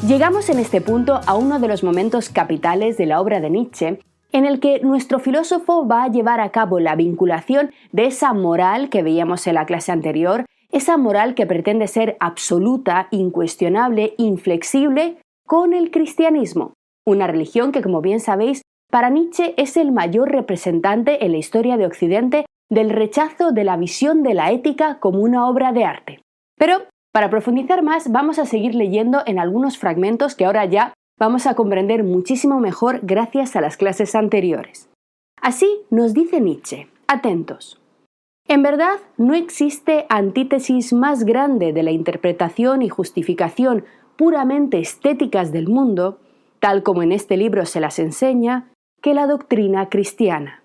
Llegamos en este punto a uno de los momentos capitales de la obra de Nietzsche, en el que nuestro filósofo va a llevar a cabo la vinculación de esa moral que veíamos en la clase anterior, esa moral que pretende ser absoluta, incuestionable, inflexible, con el cristianismo, una religión que, como bien sabéis, para Nietzsche es el mayor representante en la historia de Occidente del rechazo de la visión de la ética como una obra de arte. Pero, para profundizar más, vamos a seguir leyendo en algunos fragmentos que ahora ya vamos a comprender muchísimo mejor gracias a las clases anteriores. Así nos dice Nietzsche, atentos. En verdad, no existe antítesis más grande de la interpretación y justificación puramente estéticas del mundo, tal como en este libro se las enseña, que la doctrina cristiana,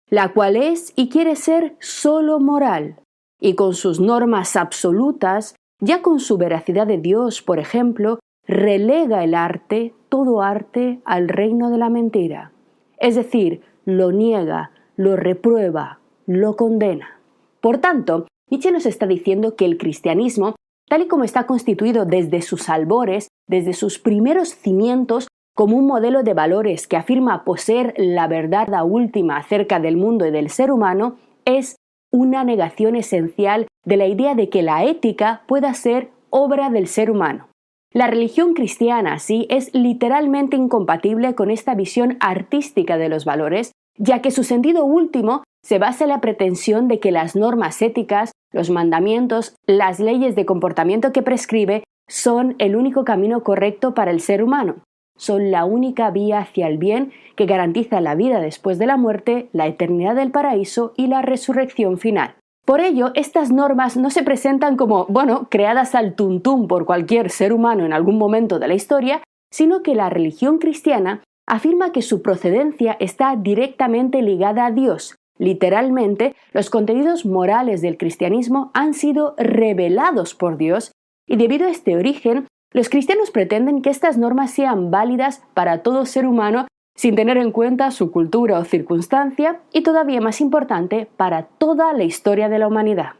la cual es y quiere ser solo moral, y con sus normas absolutas, ya con su veracidad de Dios, por ejemplo, relega el arte, todo arte, al reino de la mentira. Es decir, lo niega, lo reprueba, lo condena. Por tanto, Nietzsche nos está diciendo que el cristianismo, tal y como está constituido desde sus albores, desde sus primeros cimientos, como un modelo de valores que afirma poseer la verdad última acerca del mundo y del ser humano, es una negación esencial de la idea de que la ética pueda ser obra del ser humano. La religión cristiana, sí, es literalmente incompatible con esta visión artística de los valores, ya que su sentido último se basa en la pretensión de que las normas éticas, los mandamientos, las leyes de comportamiento que prescribe, son el único camino correcto para el ser humano. Son la única vía hacia el bien que garantiza la vida después de la muerte, la eternidad del paraíso y la resurrección final. Por ello, estas normas no se presentan como, creadas al tuntún por cualquier ser humano en algún momento de la historia, sino que la religión cristiana afirma que su procedencia está directamente ligada a Dios. Literalmente, los contenidos morales del cristianismo han sido revelados por Dios y debido a este origen, los cristianos pretenden que estas normas sean válidas para todo ser humano sin tener en cuenta su cultura o circunstancia y, todavía más importante, para toda la historia de la humanidad.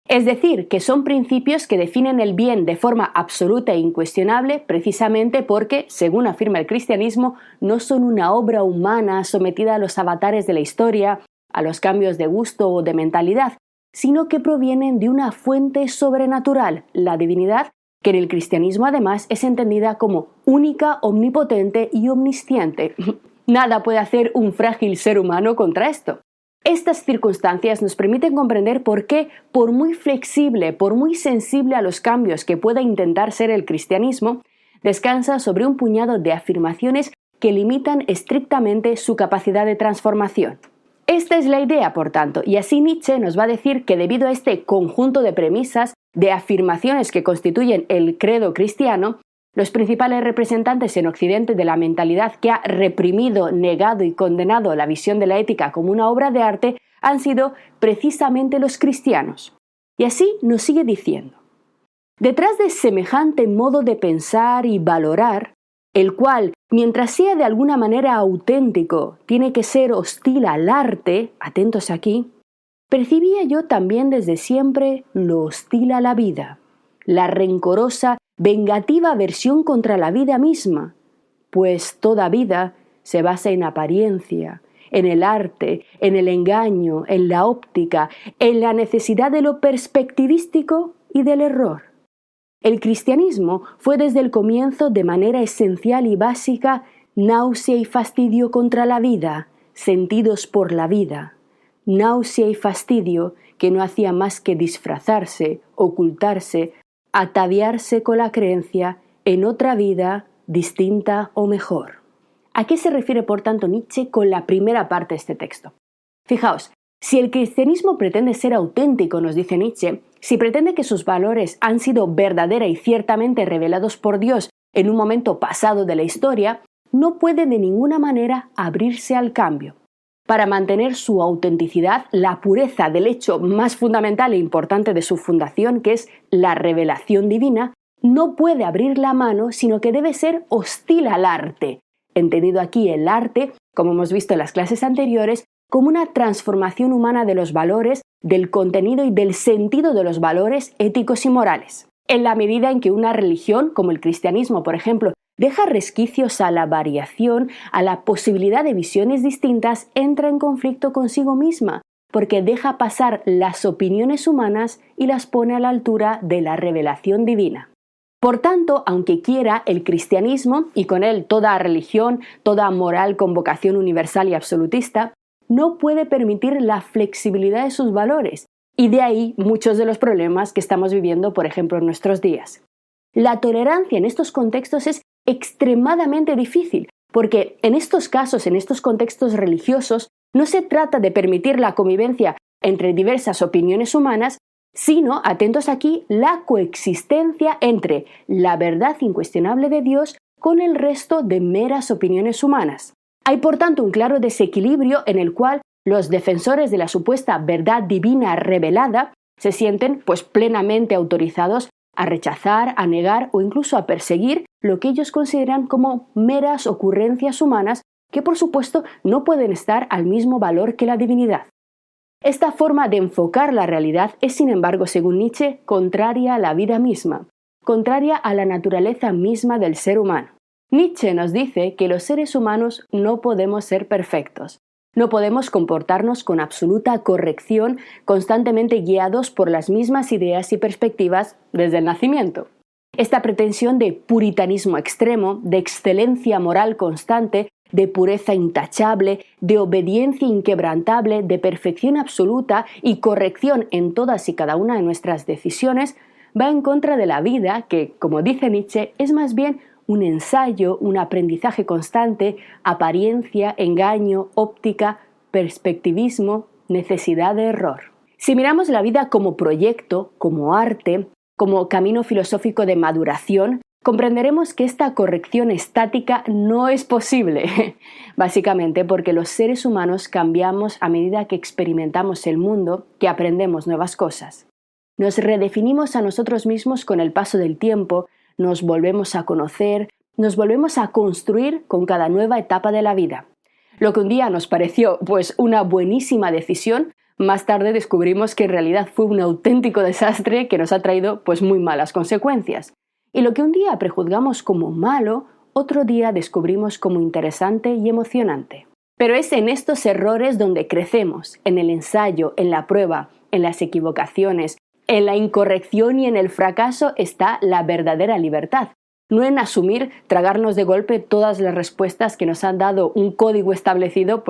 Es decir, que son principios que definen el bien de forma absoluta e incuestionable precisamente porque, según afirma el cristianismo, no son una obra humana sometida a los avatares de la historia, a los cambios de gusto o de mentalidad, sino que provienen de una fuente sobrenatural, la divinidad, que en el cristianismo además es entendida como única, omnipotente y omnisciente. Nada puede hacer un frágil ser humano contra esto. Estas circunstancias nos permiten comprender por qué, por muy flexible, por muy sensible a los cambios que pueda intentar ser el cristianismo, descansa sobre un puñado de afirmaciones que limitan estrictamente su capacidad de transformación. Esta es la idea, por tanto, y así Nietzsche nos va a decir que debido a este conjunto de premisas, de afirmaciones que constituyen el credo cristiano, los principales representantes en Occidente de la mentalidad que ha reprimido, negado y condenado la visión de la ética como una obra de arte han sido precisamente los cristianos. Y así nos sigue diciendo. Detrás de semejante modo de pensar y valorar, el cual, mientras sea de alguna manera auténtico, tiene que ser hostil al arte, atentos aquí, percibía yo también desde siempre lo hostil a la vida, la rencorosa, vengativa aversión contra la vida misma, pues toda vida se basa en apariencia, en el arte, en el engaño, en la óptica, en la necesidad de lo perspectivístico y del error. El cristianismo fue desde el comienzo de manera esencial y básica náusea y fastidio contra la vida, sentidos por la vida. Náusea y fastidio que no hacía más que disfrazarse, ocultarse, ataviarse con la creencia en otra vida distinta o mejor. ¿A qué se refiere, por tanto, Nietzsche con la primera parte de este texto? Fijaos, si el cristianismo pretende ser auténtico, nos dice Nietzsche, si pretende que sus valores han sido verdadera y ciertamente revelados por Dios en un momento pasado de la historia, no puede de ninguna manera abrirse al cambio. Para mantener su autenticidad, la pureza del hecho más fundamental e importante de su fundación, que es la revelación divina, no puede abrir la mano, sino que debe ser hostil al arte. Entendido aquí el arte, como hemos visto en las clases anteriores, como una transformación humana de los valores, del contenido y del sentido de los valores éticos y morales. En la medida en que una religión, como el cristianismo, por ejemplo, deja resquicios a la variación, a la posibilidad de visiones distintas, entra en conflicto consigo misma, porque deja pasar las opiniones humanas y las pone a la altura de la revelación divina. Por tanto, aunque quiera, el cristianismo, y con él toda religión, toda moral con vocación universal y absolutista, no puede permitir la flexibilidad de sus valores, y de ahí muchos de los problemas que estamos viviendo, por ejemplo, en nuestros días. La tolerancia en estos contextos es extremadamente difícil, porque en estos casos, en estos contextos religiosos, no se trata de permitir la convivencia entre diversas opiniones humanas, sino, atentos aquí, la coexistencia entre la verdad incuestionable de Dios con el resto de meras opiniones humanas. Hay, por tanto, un claro desequilibrio en el cual los defensores de la supuesta verdad divina revelada se sienten, plenamente autorizados a rechazar, a negar o incluso a perseguir lo que ellos consideran como meras ocurrencias humanas que, por supuesto, no pueden estar al mismo valor que la divinidad. Esta forma de enfocar la realidad es, sin embargo, según Nietzsche, contraria a la vida misma, contraria a la naturaleza misma del ser humano. Nietzsche nos dice que los seres humanos no podemos ser perfectos. No podemos comportarnos con absoluta corrección, constantemente guiados por las mismas ideas y perspectivas desde el nacimiento. Esta pretensión de puritanismo extremo, de excelencia moral constante, de pureza intachable, de obediencia inquebrantable, de perfección absoluta y corrección en todas y cada una de nuestras decisiones, va en contra de la vida que, como dice Nietzsche, es más bien un ensayo, un aprendizaje constante, apariencia, engaño, óptica, perspectivismo, necesidad de error. Si miramos la vida como proyecto, como arte, como camino filosófico de maduración, comprenderemos que esta corrección estática no es posible, básicamente porque los seres humanos cambiamos a medida que experimentamos el mundo, que aprendemos nuevas cosas. Nos redefinimos a nosotros mismos con el paso del tiempo, nos volvemos a conocer, nos volvemos a construir con cada nueva etapa de la vida. Lo que un día nos pareció una buenísima decisión, más tarde descubrimos que en realidad fue un auténtico desastre que nos ha traído muy malas consecuencias. Y lo que un día prejuzgamos como malo, otro día descubrimos como interesante y emocionante. Pero es en estos errores donde crecemos, en el ensayo, en la prueba, en las equivocaciones, en la incorrección y en el fracaso está la verdadera libertad. No en asumir, tragarnos de golpe todas las respuestas que nos han dado un código establecido,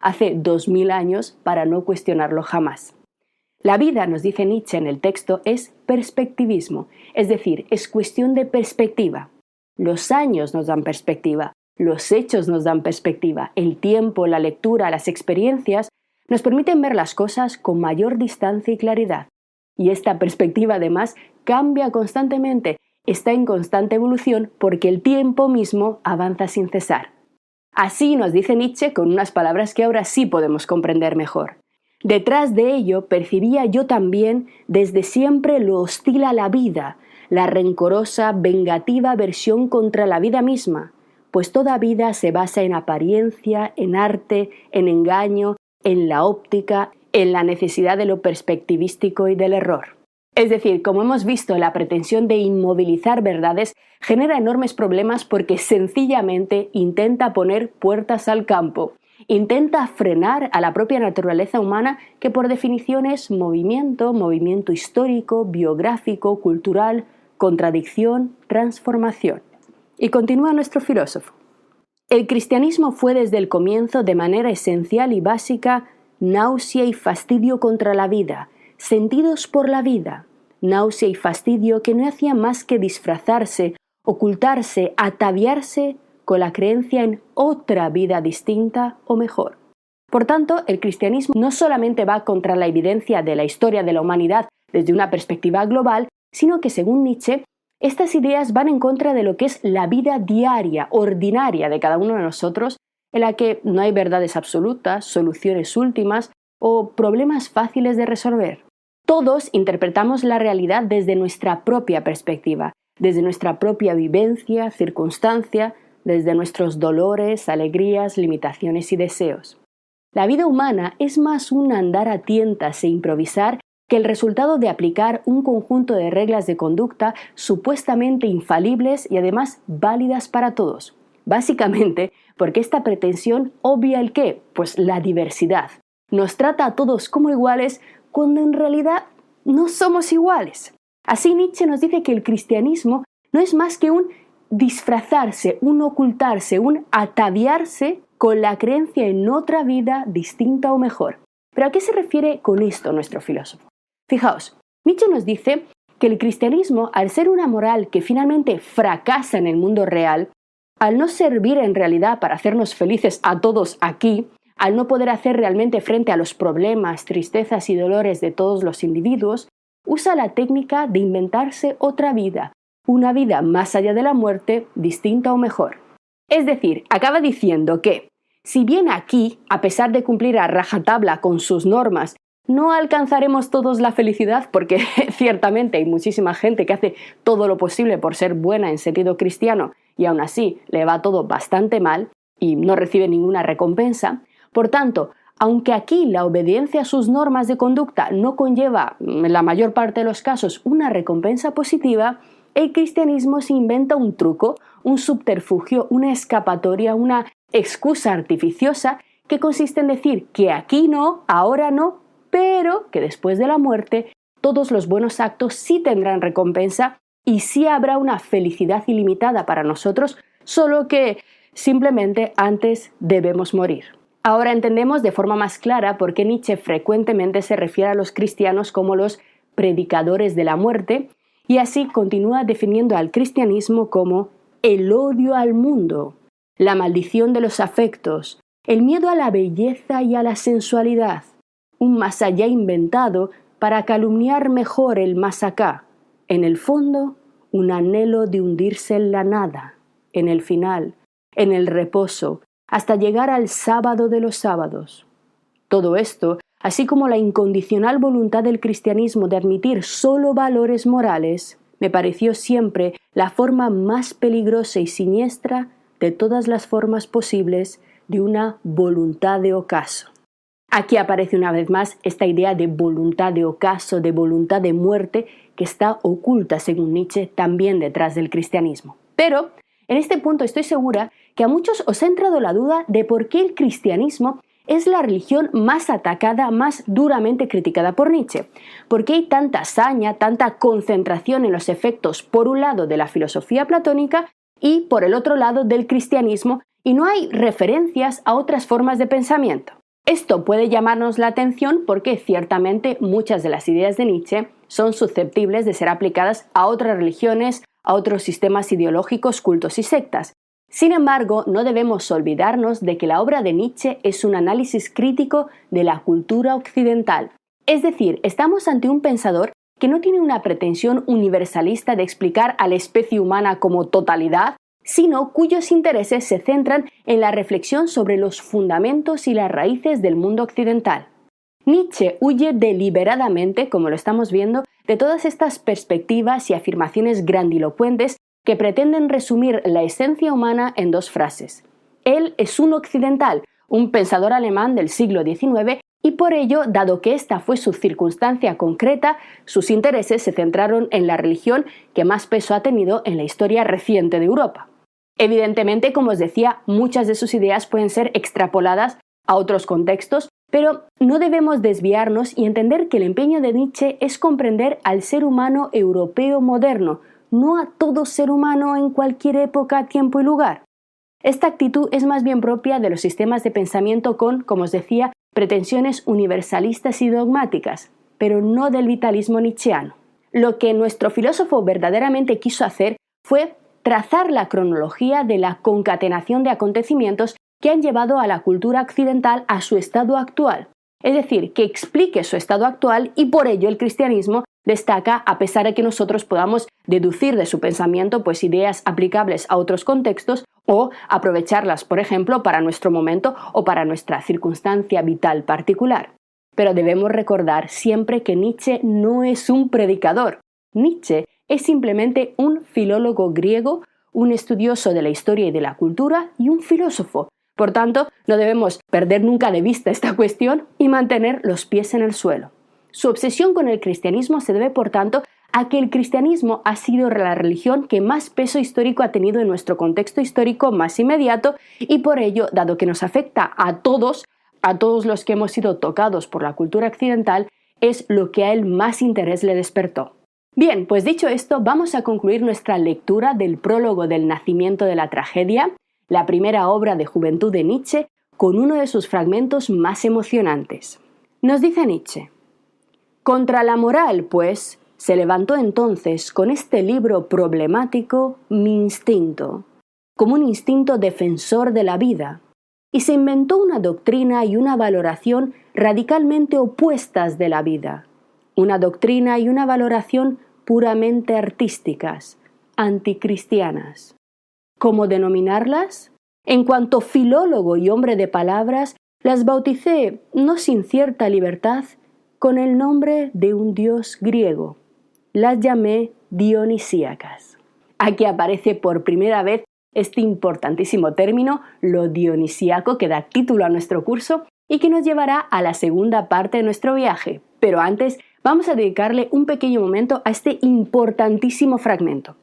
hace 2000 años para no cuestionarlo jamás. La vida, nos dice Nietzsche en el texto, es perspectivismo, es decir, es cuestión de perspectiva. Los años nos dan perspectiva, los hechos nos dan perspectiva, el tiempo, la lectura, las experiencias nos permiten ver las cosas con mayor distancia y claridad. Y esta perspectiva, además, cambia constantemente, está en constante evolución porque el tiempo mismo avanza sin cesar. Así nos dice Nietzsche con unas palabras que ahora sí podemos comprender mejor. Detrás de ello percibía yo también desde siempre lo hostil a la vida, la rencorosa, vengativa aversión contra la vida misma, pues toda vida se basa en apariencia, en arte, en engaño, en la óptica, en la necesidad de lo perspectivístico y del error. Es decir, como hemos visto, la pretensión de inmovilizar verdades genera enormes problemas porque sencillamente intenta poner puertas al campo, intenta frenar a la propia naturaleza humana que por definición es movimiento histórico, biográfico, cultural, contradicción, transformación. Y continúa nuestro filósofo. El cristianismo fue desde el comienzo de manera esencial y básica náusea y fastidio contra la vida, sentidos por la vida, náusea y fastidio que no hacían más que disfrazarse, ocultarse, ataviarse con la creencia en otra vida distinta o mejor. Por tanto, el cristianismo no solamente va contra la evidencia de la historia de la humanidad desde una perspectiva global, sino que, según Nietzsche, estas ideas van en contra de lo que es la vida diaria, ordinaria de cada uno de nosotros, en la que no hay verdades absolutas, soluciones últimas o problemas fáciles de resolver. Todos interpretamos la realidad desde nuestra propia perspectiva, desde nuestra propia vivencia, circunstancia, desde nuestros dolores, alegrías, limitaciones y deseos. La vida humana es más un andar a tientas e improvisar que el resultado de aplicar un conjunto de reglas de conducta supuestamente infalibles y además válidas para todos. Básicamente porque esta pretensión obvia el qué, pues la diversidad. Nos trata a todos como iguales cuando en realidad no somos iguales. Así Nietzsche nos dice que el cristianismo no es más que un disfrazarse, un ocultarse, un ataviarse con la creencia en otra vida distinta o mejor. ¿Pero a qué se refiere con esto nuestro filósofo? Fijaos, Nietzsche nos dice que el cristianismo, al ser una moral que finalmente fracasa en el mundo real, al no servir en realidad para hacernos felices a todos aquí, al no poder hacer realmente frente a los problemas, tristezas y dolores de todos los individuos, usa la técnica de inventarse otra vida, una vida más allá de la muerte, distinta o mejor. Es decir, acaba diciendo que, si bien aquí, a pesar de cumplir a rajatabla con sus normas, no alcanzaremos todos la felicidad, porque ciertamente hay muchísima gente que hace todo lo posible por ser buena en sentido cristiano y aún así le va todo bastante mal y no recibe ninguna recompensa. Por tanto, aunque aquí la obediencia a sus normas de conducta no conlleva, en la mayor parte de los casos, una recompensa positiva, el cristianismo se inventa un truco, un subterfugio, una escapatoria, una excusa artificiosa que consiste en decir que aquí no, ahora no, pero que después de la muerte todos los buenos actos sí tendrán recompensa y sí habrá una felicidad ilimitada para nosotros, solo que simplemente antes debemos morir. Ahora entendemos de forma más clara por qué Nietzsche frecuentemente se refiere a los cristianos como los predicadores de la muerte, y así continúa definiendo al cristianismo como el odio al mundo, la maldición de los afectos, el miedo a la belleza y a la sensualidad, un más allá inventado para calumniar mejor el más acá, en el fondo un anhelo de hundirse en la nada, en el final, en el reposo, hasta llegar al sábado de los sábados. Todo esto, así como la incondicional voluntad del cristianismo de admitir solo valores morales, me pareció siempre la forma más peligrosa y siniestra de todas las formas posibles de una voluntad de ocaso. Aquí aparece una vez más esta idea de voluntad de ocaso, de voluntad de muerte, que está oculta, según Nietzsche, también detrás del cristianismo. Pero, en este punto estoy segura que a muchos os ha entrado la duda de por qué el cristianismo es la religión más atacada, más duramente criticada por Nietzsche. ¿Por qué hay tanta saña, tanta concentración en los efectos, por un lado, de la filosofía platónica y, por el otro lado, del cristianismo, y no hay referencias a otras formas de pensamiento? Esto puede llamarnos la atención porque ciertamente muchas de las ideas de Nietzsche son susceptibles de ser aplicadas a otras religiones, a otros sistemas ideológicos, cultos y sectas. Sin embargo, no debemos olvidarnos de que la obra de Nietzsche es un análisis crítico de la cultura occidental. Es decir, estamos ante un pensador que no tiene una pretensión universalista de explicar a la especie humana como totalidad, sino cuyos intereses se centran en la reflexión sobre los fundamentos y las raíces del mundo occidental. Nietzsche huye deliberadamente, como lo estamos viendo, de todas estas perspectivas y afirmaciones grandilocuentes que pretenden resumir la esencia humana en dos frases. Él es un occidental, un pensador alemán del siglo XIX, y por ello, dado que esta fue su circunstancia concreta, sus intereses se centraron en la religión que más peso ha tenido en la historia reciente de Europa. Evidentemente, como os decía, muchas de sus ideas pueden ser extrapoladas a otros contextos, pero no debemos desviarnos y entender que el empeño de Nietzsche es comprender al ser humano europeo moderno, no a todo ser humano en cualquier época, tiempo y lugar. Esta actitud es más bien propia de los sistemas de pensamiento con, como os decía, pretensiones universalistas y dogmáticas, pero no del vitalismo nietzscheano. Lo que nuestro filósofo verdaderamente quiso hacer fue trazar la cronología de la concatenación de acontecimientos que han llevado a la cultura occidental a su estado actual, es decir, que explique su estado actual, y por ello el cristianismo destaca, a pesar de que nosotros podamos deducir de su pensamiento pues ideas aplicables a otros contextos o aprovecharlas, por ejemplo, para nuestro momento o para nuestra circunstancia vital particular. Pero debemos recordar siempre que Nietzsche no es un predicador. Nietzsche es simplemente un filólogo griego, un estudioso de la historia y de la cultura y un filósofo. Por tanto, no debemos perder nunca de vista esta cuestión y mantener los pies en el suelo. Su obsesión con el cristianismo se debe, por tanto, a que el cristianismo ha sido la religión que más peso histórico ha tenido en nuestro contexto histórico más inmediato y por ello, dado que nos afecta a todos los que hemos sido tocados por la cultura occidental, es lo que a él más interés le despertó. Bien, pues dicho esto, vamos a concluir nuestra lectura del prólogo del nacimiento de la tragedia, la primera obra de juventud de Nietzsche, con uno de sus fragmentos más emocionantes. Nos dice Nietzsche: contra la moral, pues, se levantó entonces con este libro problemático mi instinto, como un instinto defensor de la vida, y se inventó una doctrina y una valoración radicalmente opuestas de la vida, una doctrina y una valoración puramente artísticas, anticristianas. ¿Cómo denominarlas? En cuanto filólogo y hombre de palabras, las bauticé, no sin cierta libertad, con el nombre de un dios griego. Las llamé dionisíacas. Aquí aparece por primera vez este importantísimo término, lo dionisíaco, que da título a nuestro curso y que nos llevará a la segunda parte de nuestro viaje. Pero antes vamos a dedicarle un pequeño momento a este importantísimo fragmento.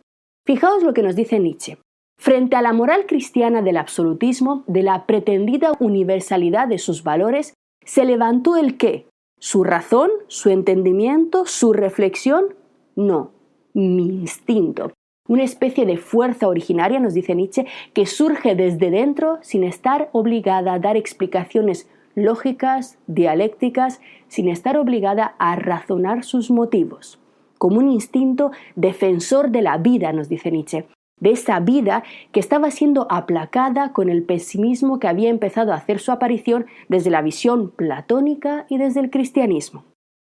Fijaos lo que nos dice Nietzsche. Frente a la moral cristiana del absolutismo, de la pretendida universalidad de sus valores, se levantó el ¿qué? ¿Su razón? ¿Su entendimiento? ¿Su reflexión? No, mi instinto. Una especie de fuerza originaria, nos dice Nietzsche, que surge desde dentro sin estar obligada a dar explicaciones lógicas, dialécticas, sin estar obligada a razonar sus motivos. Como un instinto defensor de la vida, nos dice Nietzsche, de esa vida que estaba siendo aplacada con el pesimismo que había empezado a hacer su aparición desde la visión platónica y desde el cristianismo.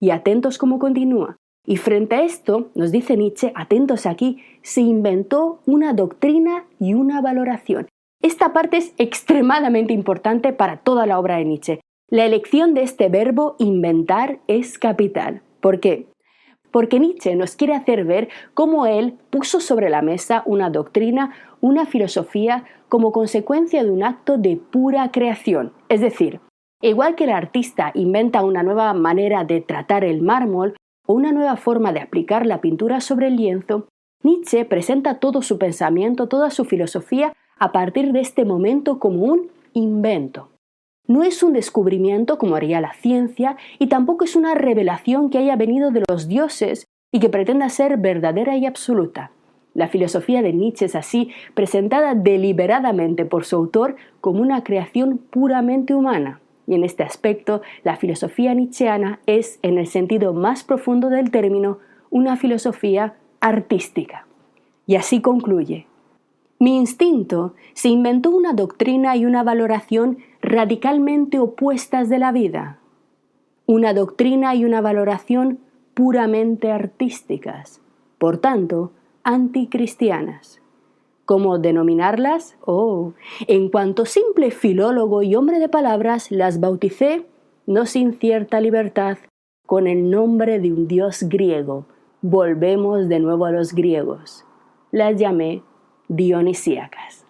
Y atentos cómo continúa. Y frente a esto, nos dice Nietzsche, atentos aquí, se inventó una doctrina y una valoración. Esta parte es extremadamente importante para toda la obra de Nietzsche. La elección de este verbo inventar es capital. ¿Por qué? Porque Nietzsche nos quiere hacer ver cómo él puso sobre la mesa una doctrina, una filosofía, como consecuencia de un acto de pura creación. Es decir, igual que el artista inventa una nueva manera de tratar el mármol o una nueva forma de aplicar la pintura sobre el lienzo, Nietzsche presenta todo su pensamiento, toda su filosofía a partir de este momento como un invento. No es un descubrimiento como haría la ciencia y tampoco es una revelación que haya venido de los dioses y que pretenda ser verdadera y absoluta. La filosofía de Nietzsche es así presentada deliberadamente por su autor como una creación puramente humana. Y en este aspecto, la filosofía nietzscheana es, en el sentido más profundo del término, una filosofía artística. Y así concluye: mi instinto se inventó una doctrina y una valoración radicalmente opuestas de la vida, una doctrina y una valoración puramente artísticas, por tanto, anticristianas. ¿Cómo denominarlas? En cuanto simple filólogo y hombre de palabras, las bauticé, no sin cierta libertad, con el nombre de un dios griego. Volvemos de nuevo a los griegos. Las llamé dionisíacas.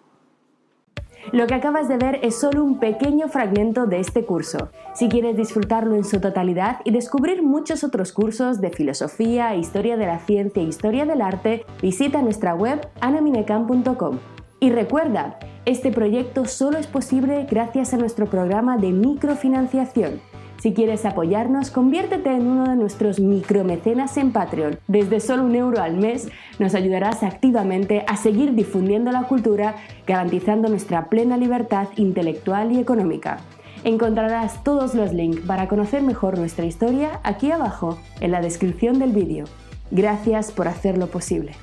Lo que acabas de ver es solo un pequeño fragmento de este curso. Si quieres disfrutarlo en su totalidad y descubrir muchos otros cursos de filosofía, historia de la ciencia e historia del arte, visita nuestra web anaminecam.com. Y recuerda, este proyecto solo es posible gracias a nuestro programa de microfinanciación. Si quieres apoyarnos, conviértete en uno de nuestros micromecenas en Patreon. Desde solo €1 al mes nos ayudarás activamente a seguir difundiendo la cultura, garantizando nuestra plena libertad intelectual y económica. Encontrarás todos los links para conocer mejor nuestra historia aquí abajo en la descripción del vídeo. Gracias por hacerlo posible.